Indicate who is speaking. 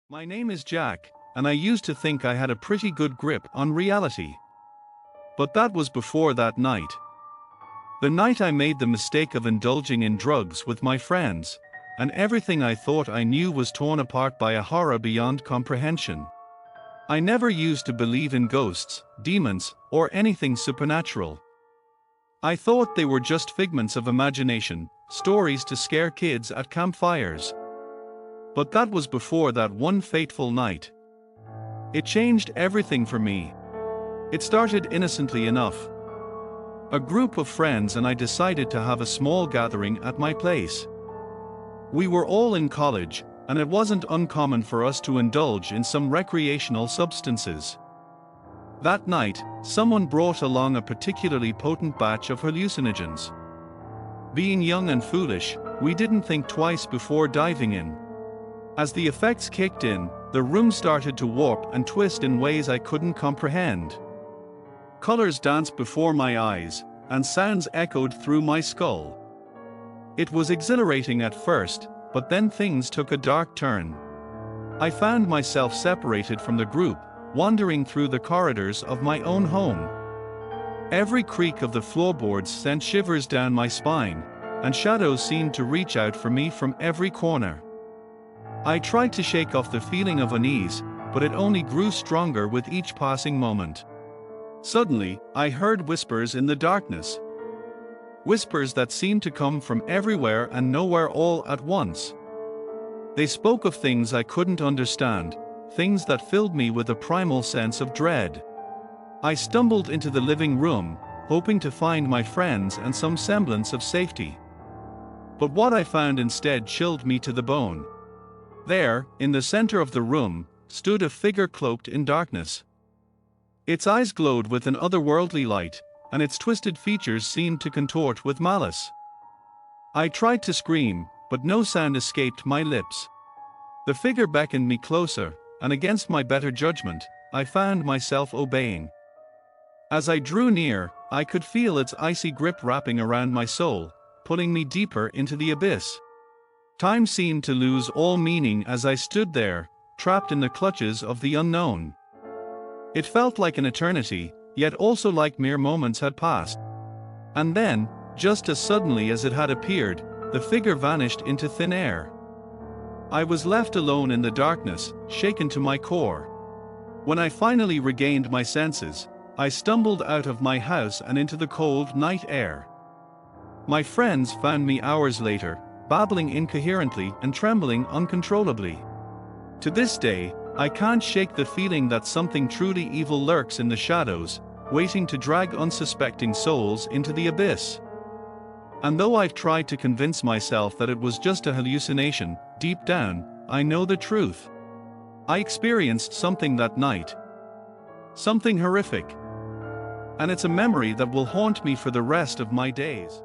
Speaker 1: My name is Jack, and I used to think I had a pretty good grip on reality. But that was before that night. The night I made the mistake of indulging in drugs with my friends, and everything I thought I knew was torn apart by a horror beyond comprehension. I never used to believe in ghosts, demons, or anything supernatural. I thought they were just figments of imagination, stories to scare kids at campfires. But that was before that one fateful night. It changed everything for me. It started innocently enough. A group of friends and I decided to have a small gathering at my place. We were all in college, and it wasn't uncommon for us to indulge in some recreational substances. That night, someone brought along a particularly potent batch of hallucinogens. Being young and foolish, we didn't think twice before diving in. As the effects kicked in, the room started to warp and twist in ways I couldn't comprehend. Colors danced before my eyes, and sounds echoed through my skull. It was exhilarating at first, but then things took a dark turn. I found myself separated from the group, wandering through the corridors of my own home. Every creak of the floorboards sent shivers down my spine, and shadows seemed to reach out for me from every corner. I tried to shake off the feeling of unease, but it only grew stronger with each passing moment. Suddenly, I heard whispers in the darkness. Whispers that seemed to come from everywhere and nowhere all at once. They spoke of things I couldn't understand, things that filled me with a primal sense of dread. I stumbled into the living room, hoping to find my friends and some semblance of safety. But what I found instead chilled me to the bone. There, in the center of the room, stood a figure cloaked in darkness. Its eyes glowed with an otherworldly light, and its twisted features seemed to contort with malice. I tried to scream, but no sound escaped my lips. The figure beckoned me closer, and against my better judgment, I found myself obeying. As I drew near, I could feel its icy grip wrapping around my soul, pulling me deeper into the abyss. Time seemed to lose all meaning as I stood there, trapped in the clutches of the unknown. It felt like an eternity, yet also like mere moments had passed. And then, just as suddenly as it had appeared, the figure vanished into thin air. I was left alone in the darkness, shaken to my core. When I finally regained my senses, I stumbled out of my house and into the cold night air. My friends found me hours later, babbling incoherently and trembling uncontrollably. To this day, I can't shake the feeling that something truly evil lurks in the shadows, waiting to drag unsuspecting souls into the abyss. And though I've tried to convince myself that it was just a hallucination, deep down, I know the truth. I experienced something that night. Something horrific. And it's a memory that will haunt me for the rest of my days.